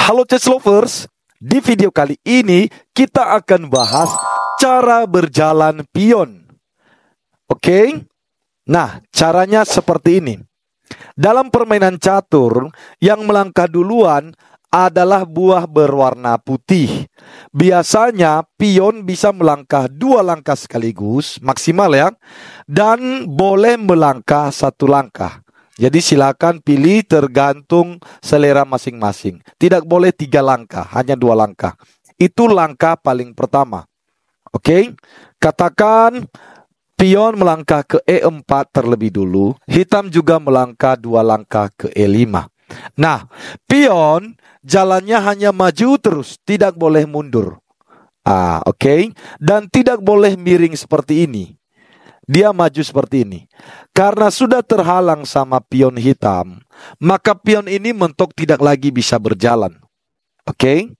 Halo chess lovers, di video kali ini kita akan bahas cara berjalan pion. Oke? Nah, caranya seperti ini. Dalam permainan catur, yang melangkah duluan adalah buah berwarna putih. Biasanya pion bisa melangkah 2 langkah sekaligus, maksimal ya, dan boleh melangkah 1 langkah. Jadi silakan pilih tergantung selera masing-masing. Tidak boleh 3 langkah, hanya 2 langkah. Itu langkah paling pertama. Oke? Katakan pion melangkah ke E4 terlebih dulu. Hitam juga melangkah 2 langkah ke E5. Nah, pion jalannya hanya maju terus, tidak boleh mundur. Oke? Dan tidak boleh miring seperti ini. Dia maju seperti ini. Karena sudah terhalang sama pion hitam, maka pion ini mentok tidak lagi bisa berjalan. Oke?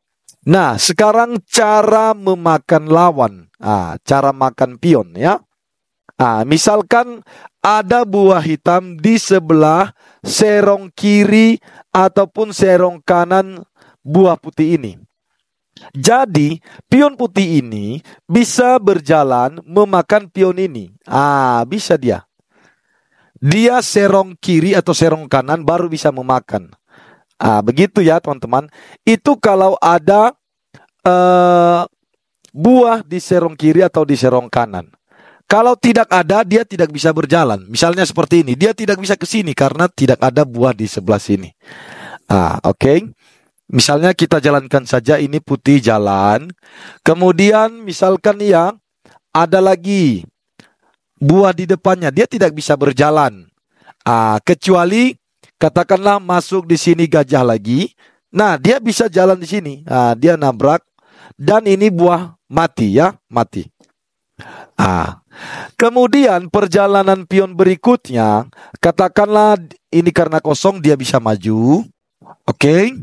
Nah, sekarang cara memakan lawan. Cara makan pion ya. Misalkan ada buah hitam di sebelah serong kiri ataupun serong kanan buah putih ini. Jadi, pion putih ini bisa berjalan memakan pion ini. Bisa dia. Dia serong kiri atau serong kanan baru bisa memakan. Begitu ya teman-teman. Itu kalau ada buah di serong kiri atau di serong kanan. Kalau tidak ada, dia tidak bisa berjalan. Misalnya seperti ini. Dia tidak bisa ke sini karena tidak ada buah di sebelah sini. Oke. Misalnya kita jalankan saja, ini putih jalan. Kemudian misalkan ya, ada lagi buah di depannya, dia tidak bisa berjalan. Kecuali katakanlah masuk di sini gajah lagi. Nah, dia bisa jalan di sini. Dia nabrak dan ini buah mati ya, mati. Kemudian perjalanan pion berikutnya, katakanlah ini karena kosong dia bisa maju. Oke.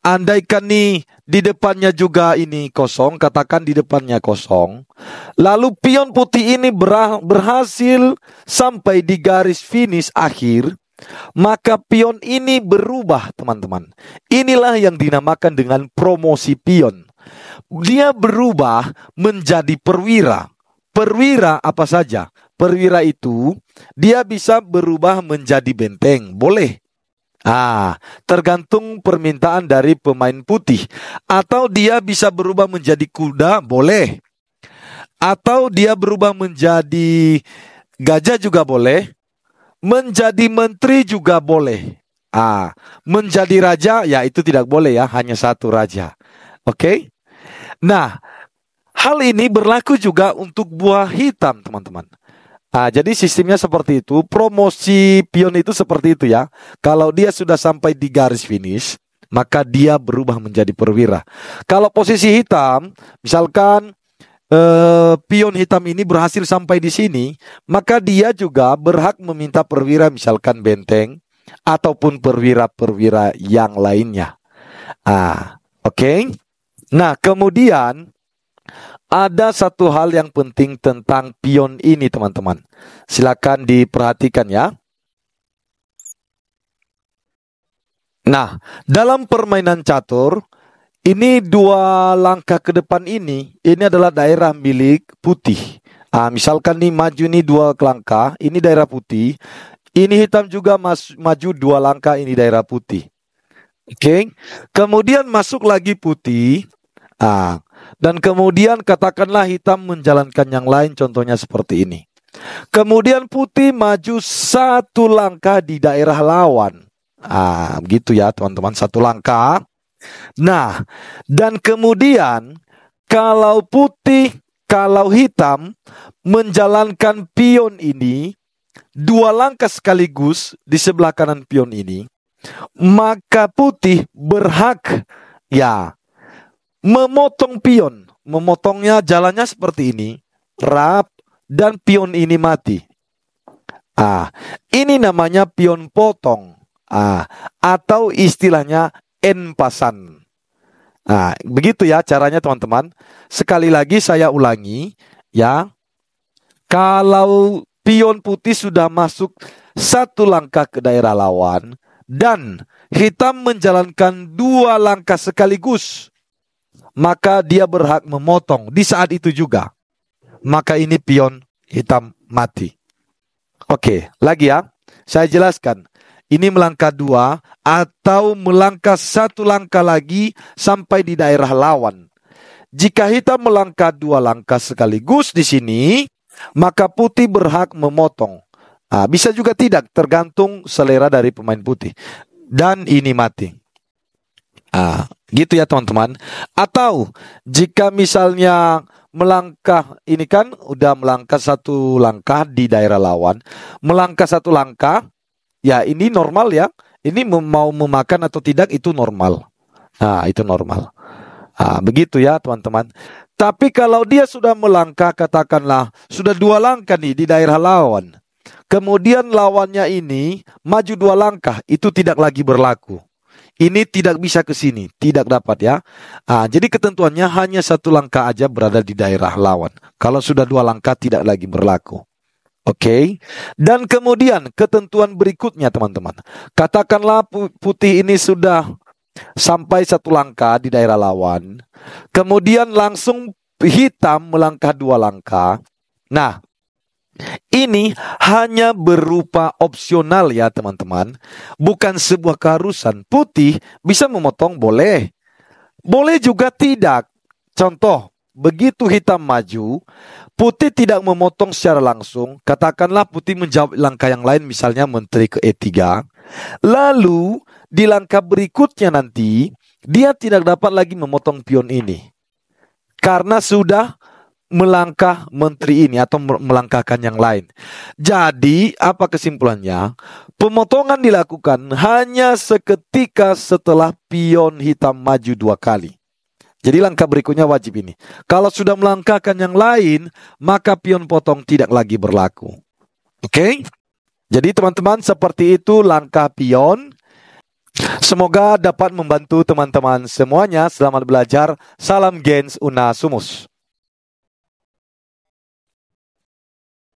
Andaikan nih di depannya juga ini kosong, katakan di depannya kosong. Lalu pion putih ini berhasil sampai di garis finish akhir, maka pion ini berubah, teman-teman. Inilah yang dinamakan dengan promosi pion. Dia berubah menjadi perwira. Perwira apa saja? Perwira itu dia bisa berubah menjadi benteng, boleh. Tergantung permintaan dari pemain putih. Atau dia bisa berubah menjadi kuda, boleh. Atau dia berubah menjadi gajah juga boleh. Menjadi menteri juga boleh. Menjadi raja, ya itu tidak boleh ya, hanya 1 raja. Oke? Nah, hal ini berlaku juga untuk buah hitam, teman-teman. Jadi sistemnya seperti itu. Promosi pion itu seperti itu ya. Kalau dia sudah sampai di garis finish, maka dia berubah menjadi perwira. Kalau posisi hitam, misalkan pion hitam ini berhasil sampai di sini, maka dia juga berhak meminta perwira, misalkan benteng ataupun perwira-perwira yang lainnya. Oke. Nah, kemudian ada satu hal yang penting tentang pion ini, teman-teman. Silakan diperhatikan ya. Nah, dalam permainan catur, ini 2 langkah ke depan ini adalah daerah milik putih. Misalkan nih maju nih 2 langkah, ini daerah putih. Ini hitam juga maju 2 langkah, ini daerah putih. Oke. Kemudian masuk lagi putih. Dan kemudian katakanlah hitam menjalankan yang lain, contohnya seperti ini. Kemudian putih maju 1 langkah di daerah lawan. Begitu ya teman-teman, 1 langkah. Nah, dan kemudian kalau hitam menjalankan pion ini 2 langkah sekaligus di sebelah kanan pion ini, maka putih berhak ya memotong pion. Memotongnya jalannya seperti ini, rap, dan pion ini mati. Ini namanya pion potong. Atau istilahnya enpasan. Begitu ya caranya teman-teman. Sekali lagi saya ulangi ya. Kalau pion putih sudah masuk 1 langkah ke daerah lawan, dan hitam menjalankan 2 langkah sekaligus, maka dia berhak memotong di saat itu juga. Maka ini pion hitam mati. Oke, lagi ya. Saya jelaskan. Ini melangkah 2 atau melangkah 1 langkah lagi sampai di daerah lawan. Jika hitam melangkah 2 langkah sekaligus di sini, maka putih berhak memotong. Bisa juga tidak, tergantung selera dari pemain putih. Dan ini mati. Gitu ya teman-teman. Atau jika misalnya melangkah, ini kan udah melangkah 1 langkah di daerah lawan, melangkah 1 langkah, ya ini normal ya. Ini mau memakan atau tidak itu normal. Itu normal. Begitu ya teman-teman. Tapi kalau dia sudah melangkah, katakanlah sudah 2 langkah nih di daerah lawan, kemudian lawannya ini maju 2 langkah, itu tidak lagi berlaku. Ini tidak bisa ke sini, tidak dapat ya. Jadi ketentuannya hanya 1 langkah aja berada di daerah lawan. Kalau sudah 2 langkah tidak lagi berlaku. Oke. Dan kemudian ketentuan berikutnya teman-teman. Katakanlah putih ini sudah sampai 1 langkah di daerah lawan, kemudian langsung hitam melangkah 2 langkah. Nah, ini hanya berupa opsional ya teman-teman, bukan sebuah keharusan. Putih bisa memotong, boleh. Boleh juga tidak. Contoh, begitu hitam maju, putih tidak memotong secara langsung. Katakanlah putih menjawab langkah yang lain, misalnya menteri ke E3. Lalu di langkah berikutnya nanti, dia tidak dapat lagi memotong pion ini. Karena sudah melangkah menteri ini atau melangkahkan yang lain. Jadi, apa kesimpulannya? Pemotongan dilakukan hanya seketika setelah pion hitam maju 2 kali. Jadi langkah berikutnya wajib ini. Kalau sudah melangkahkan yang lain, maka pion potong tidak lagi berlaku. Oke? Jadi teman-teman, seperti itu langkah pion. Semoga dapat membantu teman-teman semuanya. Selamat belajar. Salam gens una sumus.